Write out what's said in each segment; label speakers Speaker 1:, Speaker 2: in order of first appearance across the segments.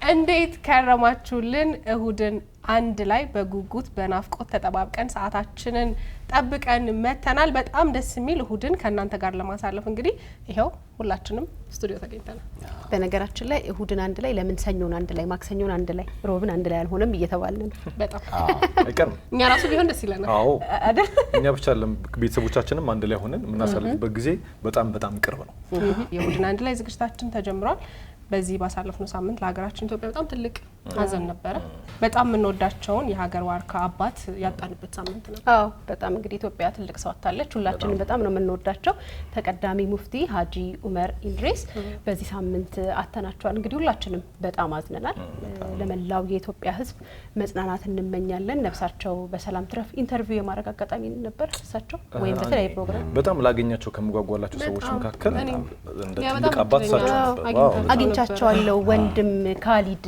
Speaker 1: እንዴት ከረማችሁልን? እሁድን አንድ ላይ በጉጉት በናፍቆት ተጠባብቀን ሰዓታችንን ጠብቀን መተናል። በጣም ደስ የሚል እሁድን ከእናንተ ጋር ለማሳለፍ እንግዲህ ይሄው ሁላችንም ስቱዲዮ ተገኝተናል።
Speaker 2: በነገራችን ላይ እሁድን አንድ ላይ ለምን ሰኞን አንድ ላይ ማክሰኞን አንድ ላይ ሮብን አንድ ላይ አልሆነም እየተባልን
Speaker 1: በጣም
Speaker 3: አይቀርም።
Speaker 1: እኛ ራሱ ቢሆን ደስ ይለናል።
Speaker 3: አዎ
Speaker 1: አይደል?
Speaker 3: እኛ ብቻ አይደለም ቤተሰቦቻችንም አንድ ላይ ሆነን የምናሳልፍበት ጊዜ በጣም ቅርብ ነው።
Speaker 1: የእሁድን አንድ ላይ ዝግጅታችን ተጀምሯል። በዚህ ባሳለፍነው ሳምንት ለሀገራችን ኢትዮጵያ በጣም ትልቅ ሀዘን ነበረ። በጣም የምንወዳቸውን የሀገር ዋርካ አባት ያጣንበት ሳምንት ነው።
Speaker 2: አዎ በጣም እንግዲህ ኢትዮጵያ ትልቅ ሰው አጣለች። ሁላችንም በጣም ነው የምንወዳቸው ተቀዳሚ ሙፍቲ ሀጂ ኡመር ኢድሪስ በዚህ ሳምንት አተናቸዋል። እንግዲህ ሁላችንም በጣም አዝነናል። ለመላው የኢትዮጵያ ሕዝብ መጽናናት እንመኛለን። ነፍሳቸው በሰላም ትረፍ። ኢንተርቪው የማድረግ አጋጣሚ ነበር እሳቸው ወይም በተለያየ ፕሮግራም
Speaker 3: በጣም ላገኛቸው ከምጓጓላቸው ሰዎች መካከል እንደ ትልቅ አባት እሳቸው ነበር። አግኝቻቸዋለሁ።
Speaker 2: ወንድም ካሊድ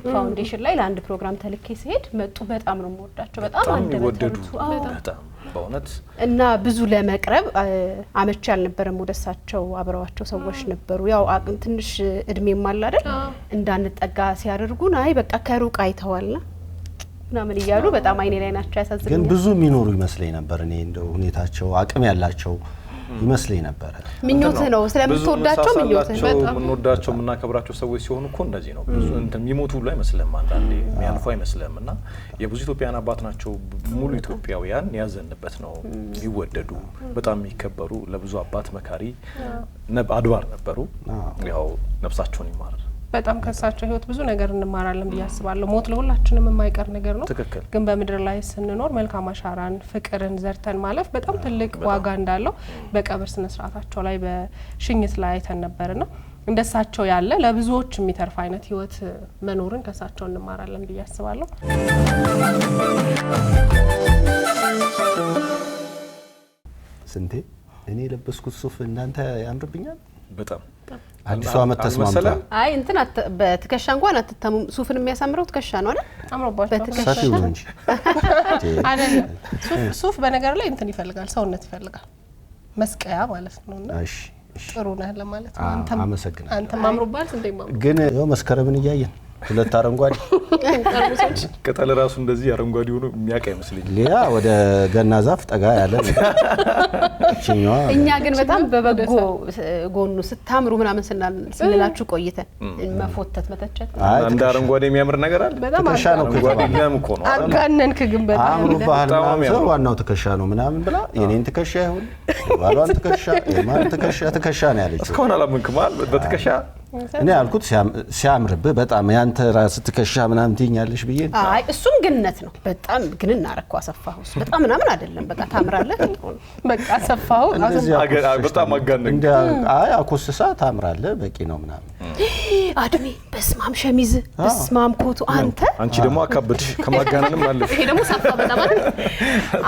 Speaker 2: ፋውንዴሽን ላይ ለአንድ ፕሮግራም ተልኬ ሲሄድ መጡ። በጣም ነው የምወዳቸው። በጣም አንደበቱ
Speaker 3: በጣም በእውነት
Speaker 2: እና ብዙ ለመቅረብ አመቺ ያልነበረም ወደሳቸው አብረዋቸው ሰዎች ነበሩ። ያው ትንሽ እድሜም አለ አይደል እንዳንጠጋ ሲያደርጉን አይ በቃ ከሩቅ አይተዋልና ምናምን እያሉ በጣም አይኔ ላይ ናቸው። ያሳዝናል።
Speaker 4: ግን ብዙ የሚኖሩ ይመስለኝ ነበር። እኔ እንደው ሁኔታቸው አቅም ያላቸው ይመስለኝ ነበር።
Speaker 2: ምኞት ነው ስለምትወዳቸው ምኞት ነው።
Speaker 3: በጣም የምንወዳቸው የምናከብራቸው ሰዎች ሲሆኑ እኮ እንደዚህ ነው። ብዙ እንትን የሚሞቱ ሁሉ አይመስልም፣ አንዳንዴ የሚያልፉ አይመስልም። እና የብዙ ኢትዮጵያውያን አባት ናቸው። ሙሉ ኢትዮጵያውያን ያዘንበት ነው። የሚወደዱ በጣም የሚከበሩ ለብዙ አባት መካሪ አድባር ነበሩ። ያው ነፍሳቸውን ይማር።
Speaker 1: በጣም ከሳቸው ህይወት ብዙ ነገር እንማራለን ብዬ አስባለሁ። ሞት ለሁላችንም የማይቀር ነገር ነው። ግን በምድር ላይ ስንኖር መልካም አሻራን ፍቅርን ዘርተን ማለፍ በጣም ትልቅ ዋጋ እንዳለው በቀብር ስነ ስርዓታቸው ላይ በሽኝት ላይ አይተን ነበርና እንደሳቸው ያለ ለብዙዎች የሚተርፍ አይነት ህይወት መኖርን ከሳቸው እንማራለን ብዬ አስባለሁ።
Speaker 4: ስንቴ እኔ ለበስኩት ሱፍ እናንተ ያምርብኛል
Speaker 3: በጣም
Speaker 4: አዲሱ አመት ተስማምቷል።
Speaker 2: አይ እንትን በትከሻ እንኳን አትተሙም። ሱፍን የሚያሳምረው ትከሻ ነው አይደል?
Speaker 1: አምሮባቸው
Speaker 2: በትከሻ
Speaker 4: ነው እንጂ
Speaker 1: አይደለም። ሱፍ በነገር ላይ እንትን ይፈልጋል፣ ሰውነት ይፈልጋል፣ መስቀያ ማለት ነውና
Speaker 4: እሺ
Speaker 1: ጥሩ ነህ ለማለት ነው። አንተም አምሮባል እንዴም አምሮ
Speaker 4: ግን ያው መስከረምን እያየን ሁለት አረንጓዴ
Speaker 3: ቅጠል ራሱ እንደዚህ አረንጓዴ ሆኖ የሚያቀ አይመስልኝ።
Speaker 4: ሌላ ወደ ገና ዛፍ ጠጋ ያለ እኛው
Speaker 2: እኛ ግን በጣም በበጎ ጎኑ ስታምሩ ምናምን ስንላችሁ ቆይተን መፎተት መተቸት
Speaker 3: እንደ አረንጓዴ የሚያምር ነገር አለ።
Speaker 4: ትከሻ ነው
Speaker 3: ጓደኛም እኮ ነው
Speaker 1: አጋነንክ ግን በጣም
Speaker 4: ባህል ዋናው ትከሻ ነው ምናምን ብላ የኔን ትከሻ ይሁን ባሏን ትከሻ የማን ትከሻ ነው ያለችው።
Speaker 3: እስካሁን አላመንክም አይደል? በትከሻ
Speaker 4: እኔ አልኩት ሲያምርብህ በጣም ያንተ ራስ ትከሻ ምናምን ትኛለሽ ብዬ።
Speaker 2: አይ እሱም ግንነት ነው። በጣም ግን እናረኩ አሰፋሁስ በጣም ምናምን አይደለም። በቃ ታምራለህ
Speaker 1: በቃ አሰፋሁ
Speaker 3: በጣም አጋነን
Speaker 4: አይ አኮስሳ ታምራለህ በቂ ነው ምናምን።
Speaker 2: አድሜ በስማም ሸሚዝ በስማም ኮቱ አንቺ
Speaker 3: ደግሞ አካብድሽ ከማጋነንም አለሽ።
Speaker 2: ይሄ ደግሞ ሰፋ በጣም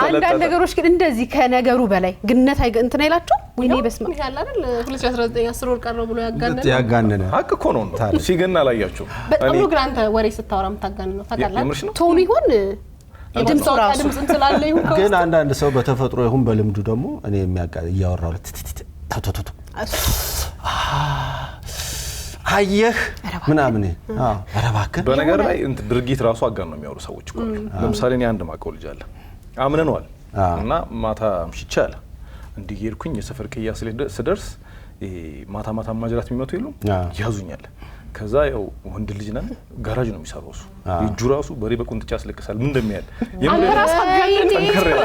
Speaker 2: አንዳንድ ነገሮች ግን እንደዚህ ከነገሩ በላይ ግንነት እንትን አይላችሁ ወይኔ በስማም
Speaker 1: ይላል አይደል? 2019 10 ወር ቀረው ብሎ ያጋነነ
Speaker 3: ሀቅ እኮ ነው። ሲገና አላያችሁ
Speaker 1: በጣም ነው። ግን አንተ ወሬ ስታወራ የምታጋነን ነው ታውቃለህ።
Speaker 2: ቶኑ ይሁን ድምጽ ስላለ ይሁን
Speaker 4: ግን አንዳንድ ሰው በተፈጥሮ ይሁን በልምዱ ደግሞ እኔ እያወራው ተቶቶቶ አየህ ምናምን አረባከ
Speaker 3: በነገር ላይ ድርጊት ራሱ አጋን ነው የሚያወሩ ሰዎች እኮ። ለምሳሌ እኔ አንድ ማቀው ልጅ አለ አምነነዋል እና ማታ ምሽቻ አለ እንዲሄድኩኝ የሰፈር ቅያ ስደርስ ማታ ማጅራት የሚመቱ የሉም ያዙኛል። ከዛ ያው ወንድ ልጅ ነን ጋራጅ ነው የሚሰራው እሱ እጁ ራሱ በሬ በቁንጥጫ ያስለቅሳል። ምን እንደሚያል
Speaker 1: የምራስ አጋነን
Speaker 3: ጠንከር ያለ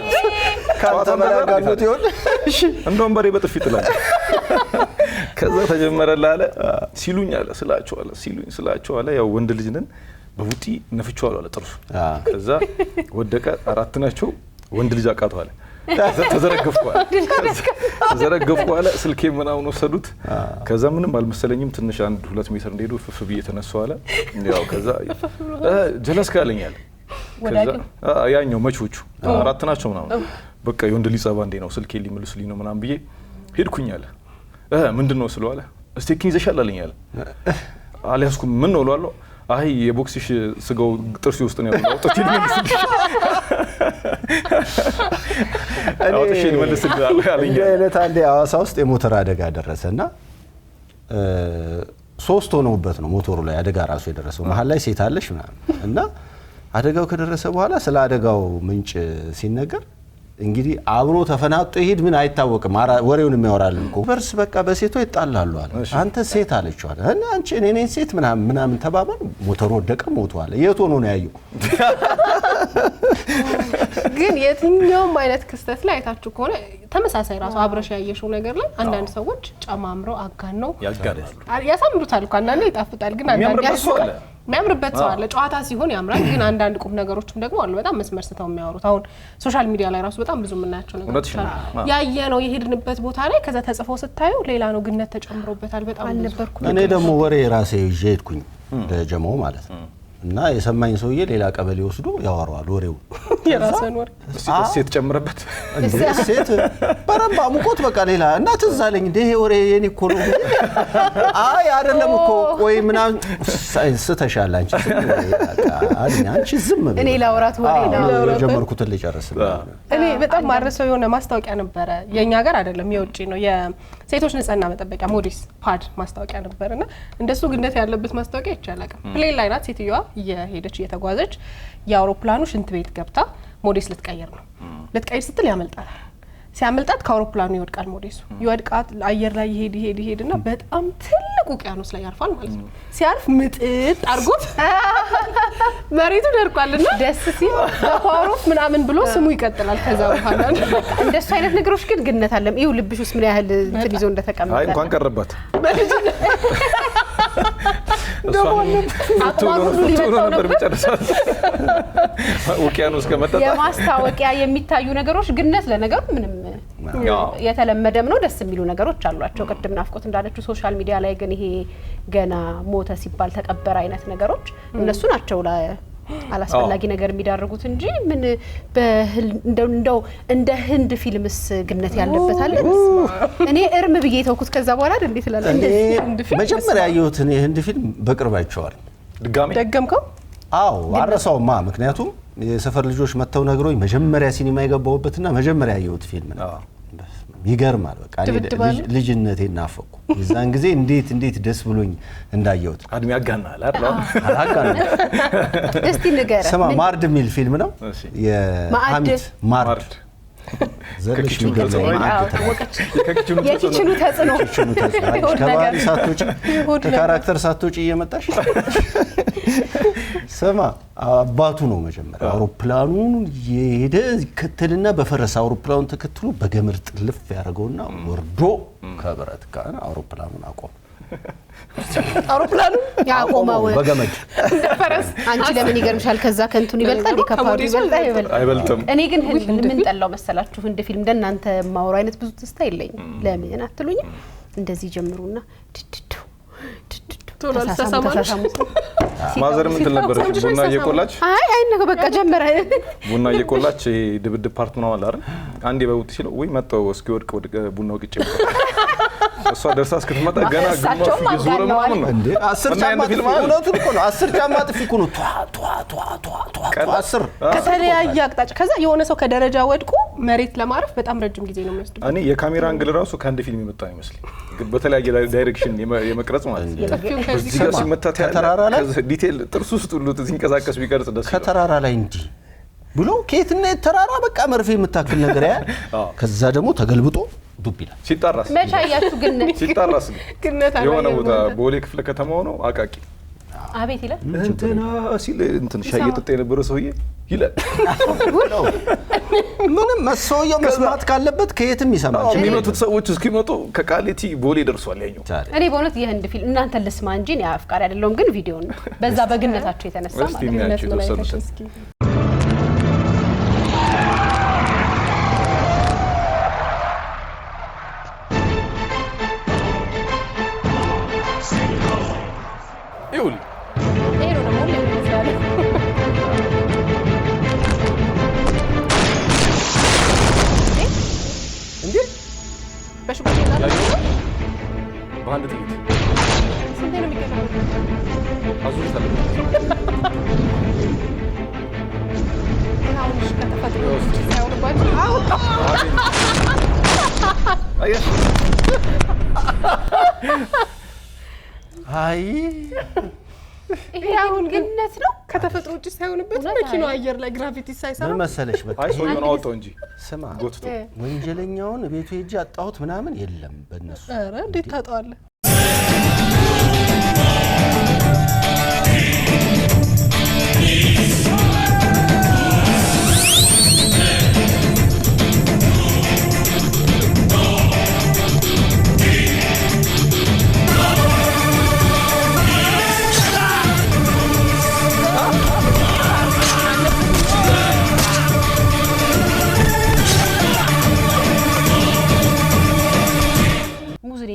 Speaker 4: ካተመላጋሉት ይሆን
Speaker 3: እሺ እንደውም በሬ በጥፊ ጥላል። ከዛ ተጀመረላ አለ ሲሉኝ አለ ስላቸው አለ ያው ወንድ ልጅ ነን በቡጢ ነፍቻው አለ ጥርሱ። ከዛ ወደቀ። አራት ናቸው ወንድ ልጅ አቃተው አለ ተዘረገፍኩ አለ። ስልኬ ምናምን ወሰዱት። ከዛ ምንም አልመሰለኝም። ትንሽ 1-2 ሜትር እንደሄዱ ፍፍ ብዬ ተነሳው አለ። ያው ከዛ ጀለስካ አለኛል። ከዛ ያኛው መቾቹ አራት ናቸው ምናምን በቃ የወንድ ልጅ ጸባ እንዴ ነው ስልኬ ሊመልሱልኝ ነው ምናምን ብዬ ሄድኩኝ አለ። ምንድነው ስለው አለ እስቴኪን ይዘሻል አለኝ አለ። አልያዝኩም። ምን ነው እለዋለሁ። አይ የቦክስሽ ስጋው ጥርስ ውስጥ ነው ያለው አውጥቼ ልመልስልህ አለኝ።
Speaker 4: አንዴ ሐዋሳ ውስጥ የሞተር አደጋ ደረሰና 3 ሆነውበት ነው ሞተሩ ላይ አደጋ ራሱ የደረሰው። መሀል ላይ ሴት አለሽ ምናምን እና አደጋው ከደረሰ በኋላ ስለ አደጋው ምንጭ ሲነገር እንግዲህ አብሮ ተፈናጦ ይሄድ ምን አይታወቅም። ወሬውን የሚያወራልን እኮ በርስ በቃ በሴቶ ይጣላሉ አለ። አንተ ሴት አለችው አለ እና አንቺ እኔ ነኝ ሴት ምናምን ተባባል። ሞተሩ ወደቀ፣ ሞቱ አለ። የት ሆኖ ነው ያየው?
Speaker 1: ግን የትኛውም አይነት ክስተት ላይ አይታችሁ ከሆነ ተመሳሳይ ራሱ አብረሽ ያየሽው ነገር ላይ አንዳንድ ሰዎች ጨማምረው አጋነው ያሳምሩታል እኮ አንዳንዴ ይጣፍጣል። ግን አንዳንዴ የሚያምርበት ሰው አለ። ጨዋታ ሲሆን ያምራል። ግን አንዳንድ ቁም ነገሮችም ደግሞ አሉ በጣም መስመር ስተው የሚያወሩት። አሁን ሶሻል ሚዲያ ላይ ራሱ በጣም ብዙ የምናያቸው ነገሮች አሉ። ያየነው የሄድንበት ቦታ ላይ ከዛ ተጽፈው ስታዩ ሌላ ነው፣ ግነት ተጨምሮበታል። በጣም አልነበርኩኝ።
Speaker 4: እኔ ደግሞ ወሬ ራሴ ይዤ ሄድኩኝ ለጀማው ማለት ነው እና የሰማኝ ሰውዬ ሌላ ቀበሌ ወስዶ ያወራዋል ወሬው
Speaker 1: የራስን ወሬ
Speaker 3: ሴት ጨምረበት
Speaker 4: ሴት በረምባ ሙቆት በቃ ሌላ እና ትዝ አለኝ እንደ ይሄ ወሬ የኔ እኮ ነው። አይ አይደለም እኮ ቆይ ምናምን ስተሻል አንቺ ዝም
Speaker 2: እኔ ላውራት ወሬ ነው
Speaker 4: ጀመርኩት ልጨርስ።
Speaker 1: እኔ በጣም ማረሰው የሆነ ማስታወቂያ ነበረ፣ የኛ ሀገር አይደለም የውጪ ነው፣ የሴቶች ንጽህና መጠበቂያ ሞዴስ ፓድ ማስታወቂያ ነበርና እንደሱ ግነት ያለበት ማስታወቂያ ይቻላል። ፕሌን ላይ ናት ሴትዮዋ እየሄደች እየተጓዘች የአውሮፕላኑ ሽንት ቤት ገብታ ሞዴስ ልትቀይር ነው። ልትቀይር ስትል ያመልጣታል። ሲያመልጣት ከአውሮፕላኑ ይወድቃል። ሞዴሱ ይወድቃት አየር ላይ ይሄድና በጣም ትልቅ ውቅያኖስ ላይ ያርፋል ማለት ነው። ሲያርፍ ምጥጥ አርጎት መሬቱ ደርቋልና ደስ ሲል በፓወሮፍ ምናምን ብሎ ስሙ ይቀጥላል። ከዛ በኋላ
Speaker 2: እንደሱ አይነት ነገሮች ግን ግነት አለም። ይኸው ልብሽ ውስጥ ምን ያህል ትይዞ እንደተቀመጠ
Speaker 3: አይ እንኳን ቀረባት ውቅያኖስ ከመጣ
Speaker 2: የማስታወቂያ የሚታዩ ነገሮች ግነት ለነገሩ ምንም የተለመደም ነው። ደስ የሚሉ ነገሮች አሏቸው። ቅድም ናፍቆት እንዳለችው ሶሻል ሚዲያ ላይ ግን ይሄ ገና ሞተ ሲባል ተቀበረ አይነት ነገሮች እነሱ ናቸው አላስፈላጊ ነገር የሚዳርጉት እንጂ ምን እንደው እንደ ህንድ ፊልምስ ግነት ያለበት አለ። እኔ እርም ብዬ ተውኩት። ከዛ በኋላ አይደል እንዴት ይላል
Speaker 4: መጀመሪያ ያየሁት እኔ ህንድ ፊልም በቅርብ አይቼዋለሁ።
Speaker 3: ድጋሚ
Speaker 1: ደገምከው?
Speaker 4: አዎ አረሳውማ። ምክንያቱም የሰፈር ልጆች መተው ነግሮኝ መጀመሪያ ሲኒማ የገባሁበትና መጀመሪያ ያየሁት ፊልም ነው። ይገርማል። በቃ ልጅነቴን ናፈቁ። የዛን ጊዜ እንዴት ደስ ብሎኝ እንዳየሁት
Speaker 3: አድሜ ያጋናል አይደል?
Speaker 2: እስቲ ንገረን።
Speaker 4: ስማ ማርድ የሚል ፊልም ነው። የሐሚድ ማርድ ዘርሽኝ ገልጸው
Speaker 2: የኪችኑ ተጽዕኖ
Speaker 4: ከባህሪ ሳትወጪ ከካራክተር ሳትወጪ እየመጣሽ ስማ አባቱ ነው መጀመሪያ አውሮፕላኑን የሄደ ከተልና በፈረስ አውሮፕላኑን ተከትሎ በገመድ ጥልፍ ያደርገውና ወርዶ ከብረት ጋር አውሮፕላኑን አቆመ።
Speaker 2: አውሮፕላኑ ያቆመው
Speaker 4: በገመድ
Speaker 2: ፈረስ። አንቺ ለምን ይገርምሻል? ከዛ ከንቱን ይበልጣል ከፓዱ
Speaker 3: አይበልጥም።
Speaker 2: እኔ ግን ምን ጠላው መሰላችሁ? እንደ ፊልም እንደናንተ ማውራ አይነት ብዙ ትስታ የለኝም። ለምን አትሉኝም? እንደዚህ ጀምሩና
Speaker 3: ማዘር ምን ትል ነበረች? ቡና እየቆላች
Speaker 2: አይ ነው በቃ ጀመረ።
Speaker 3: ቡና እየቆላች ድብድብ ፓርት ነው አለ አይደል? አንዴ በውጥ ሲለው ወይ መጣው እስኪ ወድቅ ቡናው ቅጭ እሷ ደርሳ እስክትመጣ ገና ግማሹ እየዞረ ምናምን ነው እንዴ? 10 ጫማ ጥፊ እውነቱን እኮ ነው። 10 ጫማ ጥፊ እኮ ነው። ቷ 10
Speaker 1: ከተለያየ አቅጣጫ ከዛ የሆነ ሰው ከደረጃ ወድቆ መሬት ለማረፍ በጣም ረጅም ጊዜ ነው የሚወስደው።
Speaker 3: እኔ የካሜራ አንግል ራሱ ከአንድ ፊልም የመጣ አይመስልም፣ ግን በተለያየ ዳይሬክሽን የመቅረጽ ማለት ነው። በዚህ ጋር ሲመታት
Speaker 4: ከተራራ ላይ
Speaker 3: ዲቴል ጥርሱ ውስጥ ሁሉ ሲንቀሳቀስ ቢቀርጽ ደስ ይላል።
Speaker 4: ከተራራ ላይ እንዲ ብሎ ከየትና ተራራ በቃ መርፌ የምታክል ነገር ያ ከዛ ደግሞ ተገልብጦ ዱብ ይላል።
Speaker 3: ሲጣራስ
Speaker 2: መቻያችሁ ግን
Speaker 3: ሲጣራስ
Speaker 1: ግነት አለ
Speaker 3: የሆነ ቦታ ቦሌ ክፍለ ከተማ ሆኖ አቃቂ
Speaker 2: አቤት ይላል
Speaker 3: እንትና ሲል እንትን ሻይ እየጠጣ የነበረ ሰውዬ ይላል።
Speaker 4: ምንም ሰውዬው መስማት ካለበት ከየትም ይሰማል።
Speaker 3: የሚመቱት ሰዎች እስኪመጡ ከቃሊቲ ቦሌ ደርሷል ያኛው።
Speaker 2: እኔ በእውነት የህንድ ፊልም እናንተ ልስማ እንጂ እኔ አፍቃሪ አይደለሁም፣ ግን ቪዲዮን በዛ በግነታቸው የተነሳ ማለት ነው።
Speaker 3: ይሁን
Speaker 1: ኤሮ ደግሞ ለምሳሌ
Speaker 4: እንዴ
Speaker 1: በሽጉጥ ይላል
Speaker 3: በአንድ ጥይት
Speaker 1: ስንቴ ነው የሚገዛው?
Speaker 3: አዙር ሰለ
Speaker 1: አሁን ከተፈጥሮ ሳይሆንባችሁ
Speaker 3: አየሽ
Speaker 4: አይ
Speaker 2: ይሄ አሁን ግነት ነው
Speaker 1: ከተፈጥሮ ውጭ ሳይሆንበት መኪናው አየር ላይ ግራቪቲ ሳይሰራ
Speaker 4: ምን መሰለሽ በቃ
Speaker 3: አይ ሰውየውን አወጣው እንጂ
Speaker 4: ስማ
Speaker 3: ጎትቶ
Speaker 4: ወንጀለኛውን ቤቱ ሄጄ አጣሁት ምናምን የለም በእነሱ
Speaker 1: ኧረ እንዴት ታጣዋለህ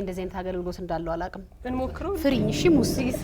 Speaker 2: እንደዚህ አይነት አገልግሎት እንዳለው አላውቅም
Speaker 1: እንሞክረው
Speaker 2: ፍሪኝ እሺ ሙሲስ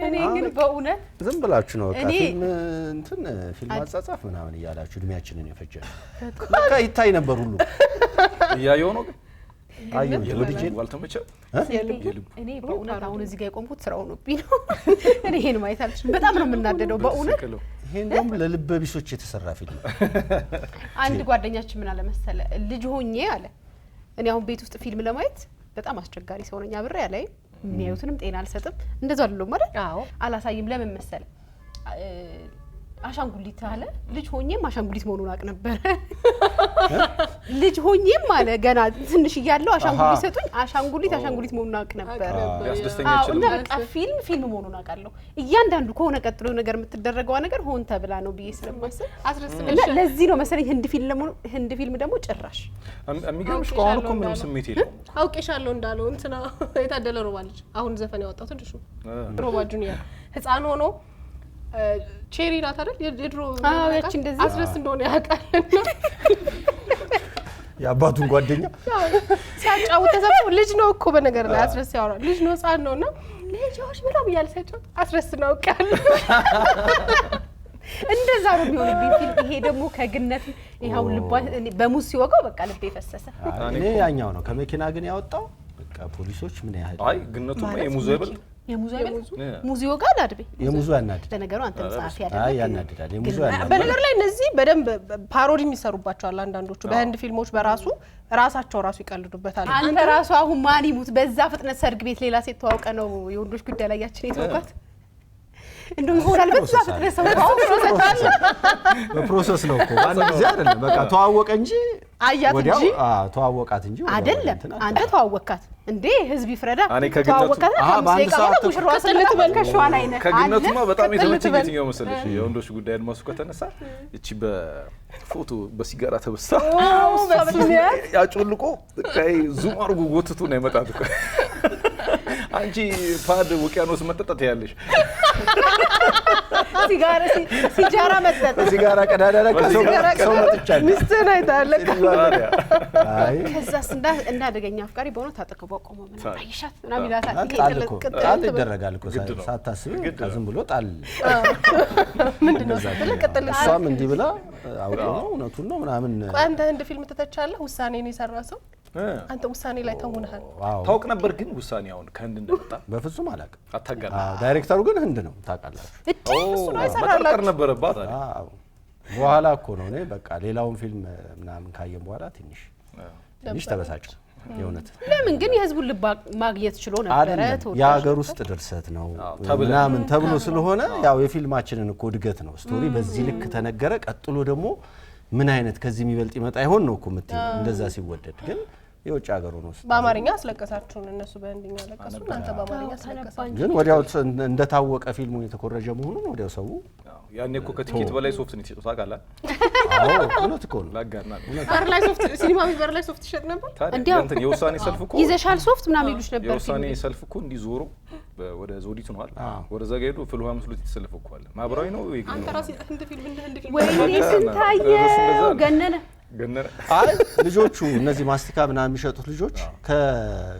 Speaker 2: እኔ ግን በእውነት
Speaker 4: ዝም ብላችሁ ነው በቃ ፊልም አጻጻፍ ምናምን እያላችሁ እድሜያችንን የፈጀ በቃ ይታይ ነበር ሁሉ
Speaker 3: ያየው ነው ግን
Speaker 4: አየው ወዲጄ
Speaker 3: አልተመቸም
Speaker 2: እኔ በእውነት አሁን እዚህ ጋር የቆምኩት ስራው ነው ቢኖ እኔ ይሄን ማየት አልችልም በጣም ነው የምናደደው በእውነት
Speaker 4: ይሄን ደም ለልበ ቢሶች የተሰራ ፊልም
Speaker 2: አንድ ጓደኛችን ምን አለ መሰለ ልጅ ሆኜ አለ እኔ አሁን ቤት ውስጥ ፊልም ለማየት በጣም አስቸጋሪ ሰው ነኝ አብሬ ያለኝ የሚያዩትንም ጤና አልሰጥም እንደዛ አይደለም ማለት አላሳይም ለምን መሰለ አሻንጉሊት አለ ልጅ ሆኜም አሻንጉሊት መሆኑን አቅ ነበር ልጅ ሆኜም አለ ገና ትንሽ ይያለው አሻንጉሊት ሰጡኝ አሻንጉሊት መሆኑን አቅ ነበር
Speaker 3: ያስደስተኛል
Speaker 2: እና በቃ ፊልም መሆኑን አቃለሁ እያንዳንዱ ከሆነ ቀጥሎ ነገር የምትደረገው ነገር ሆን ተብላ ነው ብዬ ስለማስብ እና ለዚህ ነው መሰለኝ ህንድ ፊልም ደግሞ ጭራሽ
Speaker 3: የሚገርምሽ ከሆነ እኮ ምንም ስሜት የለውም
Speaker 1: አውቄሻለሁ እንዳለው እንትና የታደለ ሮባ ልጅ አሁን ዘፈን ያወጣው ትንሹ ሮባ ጁኒየር ህፃን ሆኖ ቼሪ ናት አይደል የድሮ
Speaker 2: ያቺ እንደዚህ
Speaker 1: አስረስ እንደሆነ ያውቃል
Speaker 4: ያባቱን ጓደኛ
Speaker 1: ሲያጫውት ተሰብስቦ ልጅ ነው እኮ በነገር ላይ አስረስ ያወራል ልጅ ነው ህፃን ነውና ልጅዎች ምናምን እያለ ሲያጫውት አስረስ ነው ያውቃል
Speaker 2: እንደዛ ነው የሚሆንብኝ ፊልም ይሄ ደግሞ ከግነት ይሄው ልባ በሙስ ሲወጋው በቃ ልቤ ፈሰሰ
Speaker 4: እኔ ያኛው ነው ከመኪና ግን ያወጣው በቃ ፖሊሶች ምን ያህል
Speaker 3: አይ ግነቱ የሙዙ ይበል
Speaker 2: ሙዚ ወጋል አድቤ
Speaker 4: የሙዙ ያናድዳል
Speaker 2: ለነገሩ አንተም ጻፊ አይደል
Speaker 4: አይ ያናድዳል የሙዙ ያናድዳል
Speaker 1: በነገር ላይ እነዚህ በደንብ ፓሮዲ የሚሰሩባቸዋል አንዳንዶቹ በህንድ ፊልሞች በራሱ ራሳቸው ይቀልዱበታል
Speaker 2: አንተ ራሱ አሁን ማን ይሙት በዛ ፍጥነት ሰርግ ቤት ሌላ ሴት ተዋውቀ ነው የወንዶች ጉዳይ ላይ ያችን የተወቃት እንደው ይሆናል በዛ ፍጥነት ሰው
Speaker 4: በፕሮሰስ ነው እኮ ባንድ ጊዜ አይደለም በቃ ተዋወቀ እንጂ
Speaker 1: አያት እንጂ
Speaker 4: ተዋወቃት እንጂ
Speaker 2: አይደለም አንተ ተዋወቃት እንዴ ህዝብ ይፍረዳ
Speaker 3: እኔ ከግነቱ
Speaker 2: ሙሽራዋ ስለተበልከሽዋ ላይ ነህ
Speaker 3: ከግነቱማ በጣም የተመቸኝ የትኛው መሰለሽ የወንዶች ጉዳይ አድማሱ ከተነሳ እቺ በፎቶ በሲጋራ ተበስታ ያጮልቆ ከይ ዙም አርጎ ጎትቱ ነው የመጣት እኮ አንቺ ፓድ ውቅያኖስ መጠጣት ያለሽ
Speaker 2: ሲጋራ መጠጣት
Speaker 4: ሲጋራ ቀዳዳ ለቀሰው መጥቻለሁ
Speaker 1: ሚስቴን አይታለቀ
Speaker 4: አይ
Speaker 2: ከዛስ እንዳደገኛ አፍቃሪ በእውነት ታጠቀው ቆሞ ምን አይሻት ምናምን ይላታል
Speaker 4: ጣል ይደረጋል እኮ ሳታስብ ዝም ብሎ ጣል
Speaker 1: ምንድነው ስለቀጥል
Speaker 4: እሷም እንዲህ ብላ አውቀው ነው እውነቱን ነው ምናምን
Speaker 1: አንተ ህንድ ፊልም ተተቻለህ ውሳኔን የሰራ ሰው አንተ ውሳኔ ላይ ተውነሃል
Speaker 3: ታውቅ ነበር ግን ውሳኔ አሁን ከህንድ እንደመጣ
Speaker 4: በፍጹም አላውቅም
Speaker 3: አታጋና
Speaker 4: ዳይሬክተሩ ግን ህንድ ነው ታውቃላችሁ
Speaker 1: እሱ ነው ይሰራል
Speaker 3: መጠርጠር ነበረባት አይደል
Speaker 4: በኋላ እኮ ነው እኔ በቃ ሌላውን ፊልም ምናምን ካየን በኋላ ትንሽ ተበሳጨ የእውነት
Speaker 2: ለምን ግን የህዝቡን ልብ ማግኘት ችሎ ነበር
Speaker 4: የሀገር ውስጥ ድርሰት ነው ምናምን ተብሎ ስለሆነ ያው የፊልማችንን እኮ እድገት ነው ስቶሪ በዚህ ልክ ተነገረ ቀጥሎ ደግሞ ምን አይነት ከዚህ የሚበልጥ ይመጣ ይሆን ነው እኮ የምትይው እንደዛ ሲወደድ ግን የውጭ ሀገር ነው።
Speaker 1: በአማርኛ አስለቀሳችሁን እነሱ በእንግሊዝኛ አለቀሱ እናንተ በአማርኛ አስለቀሳችሁ።
Speaker 4: ግን ወዲያው እንደታወቀ ፊልሙ የተኮረጀ መሆኑን ወዲያው ሰው
Speaker 3: ያኔ እኮ ከቲኬት በላይ ሶፍት ነው የተሸጠው ታውቃለህ?
Speaker 4: አዎ እውነት እኮ ነው።
Speaker 3: ላጋና
Speaker 1: በር ላይ ሶፍት ሲኒማ በር ላይ ሶፍት ይሸጥ ነበር።
Speaker 3: ታዲያ እንትን የውሳኔ ሰልፍ እኮ
Speaker 2: ይዘሻል ሶፍት ምናምን ይሉሽ ነበር።
Speaker 3: የውሳኔ ሰልፍ እኮ እንዲህ ዞሮ ወደ ዞዲቱ ነው አይደል? ወደ ዘጋ ሄዶ ፍልውሃ መስሎት የተሰለፈ እኮ አለ። ማህበራዊ ነው ወይ?
Speaker 1: አንተ ራስህ እንደ ፊልም
Speaker 2: ወይኔ ስንታየው ገነነ።
Speaker 4: አይ ልጆቹ እነዚህ ማስቲካ ምናምን የሚሸጡት ልጆች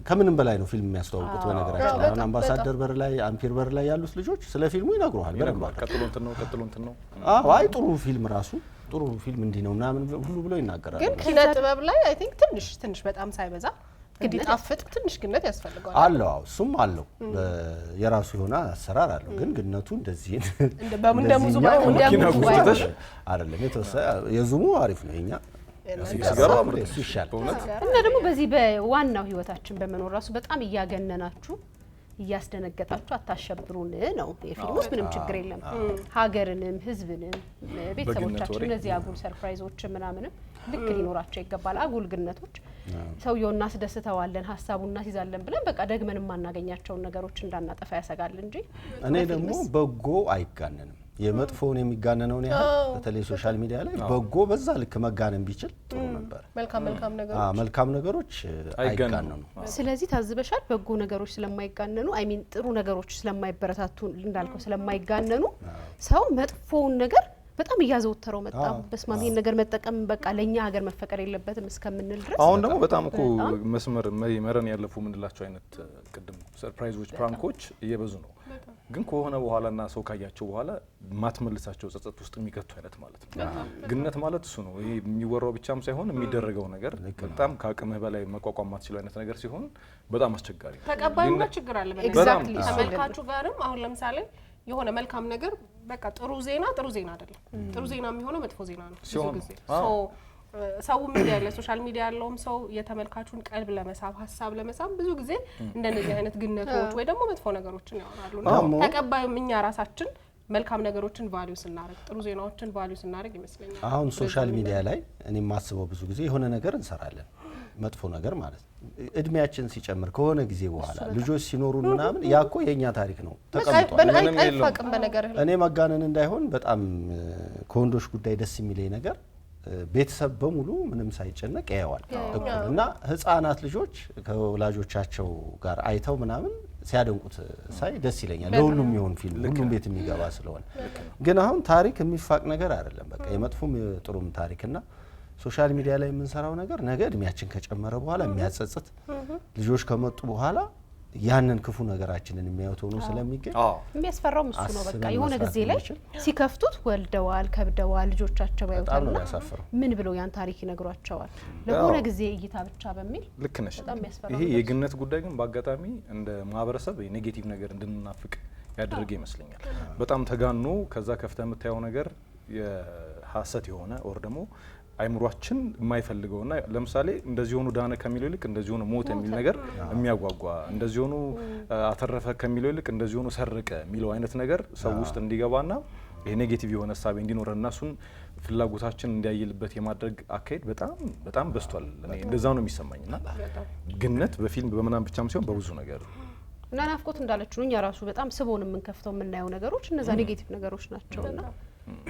Speaker 4: ከምንም በላይ ነው ፊልም የሚያስተዋውቁት። በነገራችን ላይ አሁን አምባሳደር በር ላይ አምፒር በር ላይ ያሉት ልጆች ስለ ፊልሙ ይነግሩሃል በደንብ።
Speaker 3: ቀጥሎ እንትን ነው።
Speaker 4: አይ ጥሩ ፊልም ራሱ ጥሩ ፊልም እንዲህ ነው ምናምን ሁሉ ብለው ይናገራሉ።
Speaker 1: ግን ኪነ ጥበብ ላይ አይ ቲንክ ትንሽ በጣም ሳይበዛ እንዲጣፍጥ ትንሽ ግነት ያስፈልጋል።
Speaker 4: አለው እሱም አለው የራሱ የሆነ አሰራር አለው። ግን ግነቱ እንደዚህ
Speaker 1: እንደሙዙ
Speaker 4: አይደለም። የተወሰነ የዙሙ አሪፍ ነው የኛ እሱ ይሻላል።
Speaker 2: እና ደግሞ በዚህ በዋናው ህይወታችን በመኖር ራሱ በጣም እያገነናችሁ እያስደነገጣችሁ አታሸብሩን ነው። የፊልም ውስጥ ምንም ችግር የለም። ሀገርንም ህዝብንም ቤተሰቦቻችን እነዚህ አጉል ሰርፕራይዞች ምናምንም ልክ ሊኖራቸው ይገባል። አጉል ግነቶች ሰውየውን እናስደስተዋለን ሀሳቡን እናስይዛለን ብለን በቃ ደግመን የማናገኛቸውን ነገሮች እንዳናጠፋ ያሰጋል እንጂ
Speaker 4: እኔ ደግሞ በጎ አይጋነንም። የመጥፎውን የሚጋነነውን ያህል በተለይ ሶሻል ሚዲያ ላይ በጎ በዛ ልክ መጋነን ቢችል ጥሩ ነበር። መልካም ነገሮች አይጋነኑ።
Speaker 2: ስለዚህ ታዝበሻል፣ በጎ ነገሮች ስለማይጋነኑ ጥሩ ነገሮች ስለማይበረታቱ እንዳልከው ስለማይጋነኑ ሰው መጥፎውን ነገር በጣም እያዘወተረው መጣ። በስማም ይሄን ነገር መጠቀም በቃ ለኛ ሀገር መፈቀር የለበትም እስከምንል ድረስ
Speaker 3: አሁን ደግሞ በጣም እኮ መስመር መረን ያለፉ ምንላቸው አይነት ቅድም ሰርፕራይዞች ፕራንኮች እየበዙ ነው። ግን ከሆነ በኋላና ሰው ካያቸው በኋላ ማትመልሳቸው ጸጸት ውስጥ የሚከቱ አይነት ማለት ነው። ግነት ማለት እሱ ነው። ይሄ የሚወራው ብቻም ሳይሆን የሚደረገው ነገር በጣም ከአቅምህ በላይ መቋቋም ማትችለው አይነት ነገር ሲሆን በጣም አስቸጋሪ ነው።
Speaker 1: ተቀባይነት ችግር አለ። ኤግዛክትሊ ተመልካቹ ጋርም አሁን ለምሳሌ የሆነ መልካም ነገር በቃ ጥሩ ዜና አይደለም። ጥሩ ዜና የሚሆነው መጥፎ ዜና ነው ብዙ ጊዜ። ሰው ሚዲያ ላይ ሶሻል ሚዲያ ያለውም ሰው የተመልካቹን ቀልብ ለመሳብ ሀሳብ ለመሳብ ብዙ ጊዜ እንደነዚህ አይነት ግነቶች ወይ ደግሞ መጥፎ ነገሮችን ያወራሉና ተቀባዩም እኛ ራሳችን መልካም ነገሮችን ቫልዩ ስናደርግ ጥሩ ዜናዎችን ቫልዩ ስናደርግ ይመስለኛል።
Speaker 4: አሁን ሶሻል ሚዲያ ላይ እኔ ማስበው ብዙ ጊዜ የሆነ ነገር እንሰራለን መጥፎ ነገር ማለት ነው። እድሜያችን ሲጨምር ከሆነ ጊዜ በኋላ ልጆች ሲኖሩን ምናምን ያኮ የኛ ታሪክ ነው ተቀምጧል። እኔ መጋነን እንዳይሆን በጣም ከወንዶች ጉዳይ ደስ የሚለኝ ነገር ቤተሰብ በሙሉ ምንም ሳይጨነቅ ያያዋል እና ህፃናት ልጆች ከወላጆቻቸው ጋር አይተው ምናምን ሲያደንቁት ሳይ ደስ ይለኛል። ለሁሉም የሚሆን ፊልም ሁሉም ቤት የሚገባ ስለሆነ ግን አሁን ታሪክ የሚፋቅ ነገር አይደለም። በቃ የመጥፎም የጥሩም ታሪክና ሶሻል ሚዲያ ላይ የምንሰራው ነገር ነገ እድሜያችን ከጨመረ በኋላ የሚያጸጽት ልጆች ከመጡ በኋላ ያንን ክፉ ነገራችንን የሚያዩት ሆኖ ስለሚገኝ
Speaker 2: የሚያስፈራው እሱ ነው። በቃ የሆነ ጊዜ ላይ ሲከፍቱት ወልደዋል ከብደዋል ልጆቻቸው ያዩታል ምን ብለው ያን ታሪክ ይነግሯቸዋል ለሆነ ጊዜ እይታ ብቻ በሚል
Speaker 3: ልክ ነሽ። ይሄ የግነት ጉዳይ ግን በአጋጣሚ እንደ ማህበረሰብ ኔጌቲቭ ነገር እንድንናፍቅ ያደረገ ይመስለኛል። በጣም ተጋኖ ከዛ ከፍተህ የምታየው ነገር የሐሰት የሆነ ኦር ደግሞ አይምሯችን የማይፈልገውና ለምሳሌ እንደዚህ ሆኑ ዳነ ከሚለው ይልቅ እንደዚህ ሆኑ ሞት የሚል ነገር የሚያጓጓ እንደዚህ ሆኑ አተረፈ ከሚለው ይልቅ እንደዚህ ሆኑ ሰረቀ የሚለው አይነት ነገር ሰው ውስጥ እንዲገባና የኔጌቲቭ የሆነ ሐሳብ እንዲኖርና እሱን ፍላጎታችን እንዲያይልበት የማድረግ አካሄድ በጣም በዝቷል። እኔ እንደዛ ነው የሚሰማኝና ግነት በፊልም በመናም ብቻም ሳይሆን በብዙ ነገር
Speaker 2: እና ናፍቆት እንዳለችው እኛ ራሱ በጣም ስቦን የምንከፍተው የምናየው ነገሮች እነዛ ኔጌቲቭ ነገሮች ናቸውና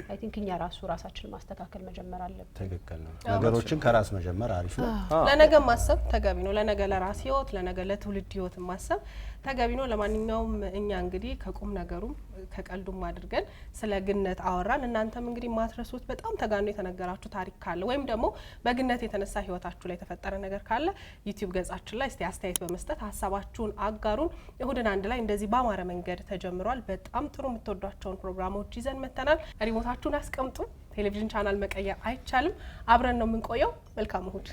Speaker 2: አይ ቲንክ እኛ ራሳችን ማስተካከል መጀመር አለብን።
Speaker 4: ትክክል ነው። ነገሮችን ከራስ መጀመር አሪፍ ነው።
Speaker 1: ለነገ ማሰብ ተገቢ ነው። ለነገ ለራስ ህይወት ለነገ ለትውልድ ህይወት ማሰብ ተገቢ ነው። ለማንኛውም እኛ እንግዲህ ከቁም ነገሩም ከቀልዱም አድርገን ስለ ግነት አወራን። እናንተም እንግዲህ ማትረሱት በጣም ተጋኖ የተነገራችሁ ታሪክ ካለ ወይም ደግሞ በግነት የተነሳ ህይወታችሁ ላይ የተፈጠረ ነገር ካለ ዩቲዩብ ገጻችን ላይ እስቲ አስተያየት በመስጠት ሀሳባችሁን አጋሩን። እሁድን አንድ ላይ እንደዚህ በአማረ መንገድ ተጀምሯል። በጣም ጥሩ የምትወዷቸውን ፕሮግራሞች ይዘን መተናል። ሪሞታችሁን አስቀምጡ። ቴሌቪዥን ቻናል መቀየር አይቻልም። አብረን ነው የምንቆየው። መልካም እሁድ።